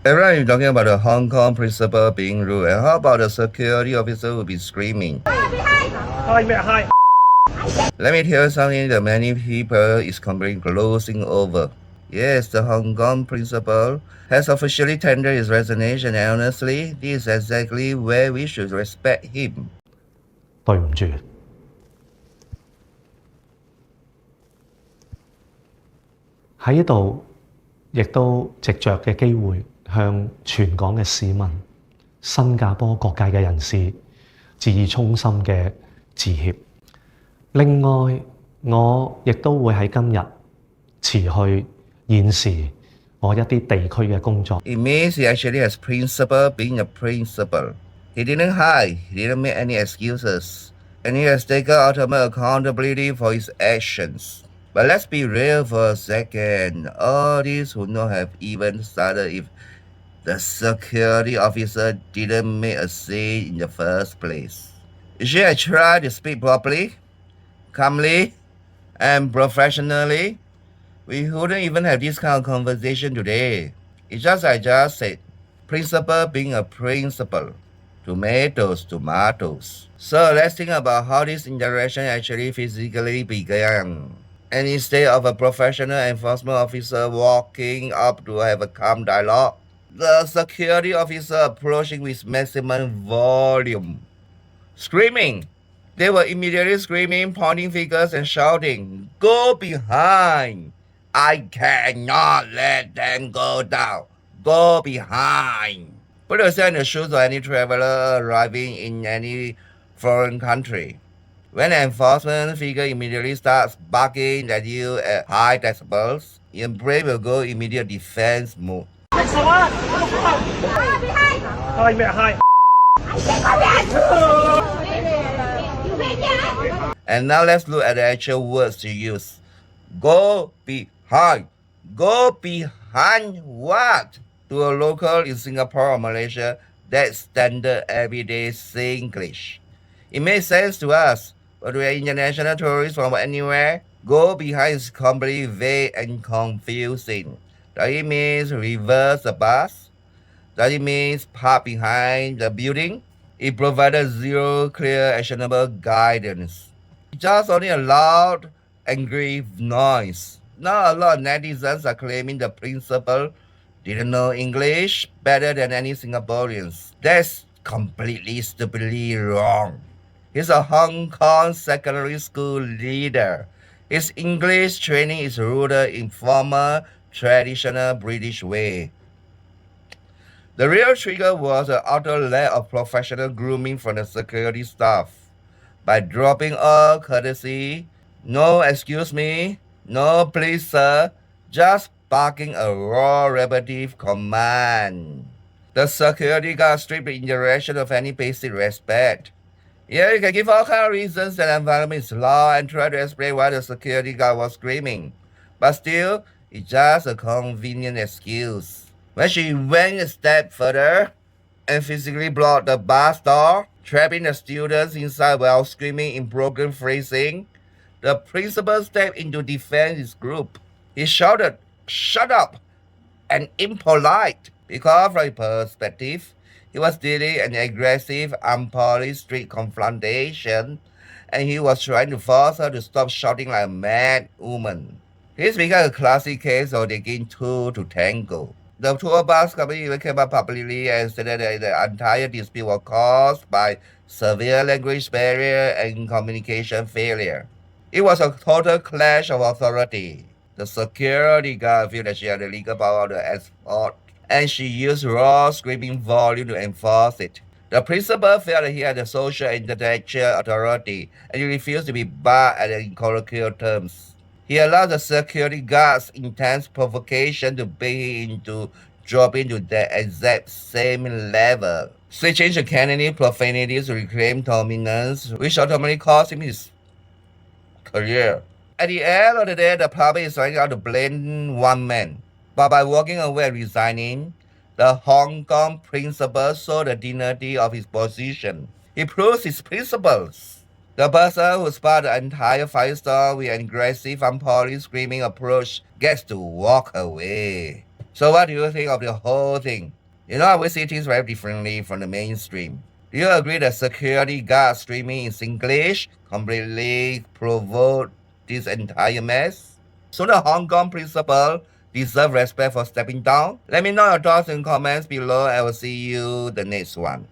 Everyone is talking about the Hong Kong principal being rude, and how about the security officer who be screaming? Hi. Let me tell you something that many people is completely glossing over. Yes, the Hong Kong principal has officially tendered his resignation, and honestly, this is exactly where we should respect him. 對唔住，喺呢度亦都藉着嘅機會向全港嘅市民、新加坡各界嘅人士致以衷心嘅致歉。另外，我亦都會喺今日辭去現時我一啲地區嘅工作。It means he actually has principle being a principal. He didn't hide, he didn't make any excuses, and he has taken ultimate accountability for his actions. But let's be real for a second. All this would not have even started if the security officer didn't make a scene in the first place. If she had tried to speak properly, calmly, and professionally, we wouldn't even have this kind of conversation today. It's just like I just said, principle being a principle. Tomatoes. So let's think about how this interaction actually physically began. And instead of a professional enforcement officer walking up to have a calm dialogue, the security officer approaching with maximum volume, screaming. They were immediately screaming, pointing fingers and shouting, "Go behind! I cannot let them go down. Go behind!" Put yourself in the shoes of any traveler arriving in any foreign country. When an enforcement figure immediately starts barking at you at high decibels, your brain will go immediate defense mode. Hi. And now let's look at the actual words to use. Go behind. Go behind what? To a local in Singapore or Malaysia, that's standard everyday Singlish. It makes sense to us, but to an international tourist from anywhere, go behind is completely vague and confusing. Does it mean reverse the bus? Does it mean park behind the building? It provided zero clear actionable guidance. Just only a loud, angry noise. Now a lot of netizens are claiming the principal didn't know English better than any Singaporeans. That's completely stupidly wrong. He's a Hong Kong secondary school leader. His English training is rooted in former traditional British way. The real trigger was an utter lack of professional grooming from the security staff. By dropping all courtesy, no excuse me, no please sir, just barking a raw repetitive command. The security guard stripped the interaction of any basic respect. Yeah, you can give all kind of reasons that the environment is loud and try to explain why the security guard was screaming. But still, it's just a convenient excuse. When she went a step further and physically blocked the bus door, trapping the students inside while screaming in broken phrasing, the principal stepped in to defend his group. He shouted, "Shut up!" and impolite, because from his perspective, he was dealing an aggressive, unpolished street confrontation, and he was trying to force her to stop shouting like a mad woman. This became a classic case of taking two to tango. The tour bus company even came up publicly and stated that the entire dispute was caused by severe language barrier and communication failure. It was a total clash of authority. The security guard felt that she had the legal power to escort, and she used raw screaming volume to enforce it. The principal felt that he had the social and intellectual authority, and he refused to be barred in colloquial terms. He allowed the security guard's intense provocation to bait him into dropping to the exact same level, switching to Cantonese profanities to reclaim dominance, which ultimately cost him his career. At the end of the day, the public is trying out to blame one man. But by walking away and resigning, the Hong Kong principal saw the dignity of his position. He proves his principles. The person who sparked the entire firestorm with an aggressive, unpolished, screaming approach gets to walk away. So what do you think of the whole thing? You know, we see things very differently from the mainstream. Do you agree that security guards streaming in Singlish completely provoked this entire mess? So the Hong Kong principal deserve respect for stepping down? Let me know your thoughts in comments below. I will see you the next one.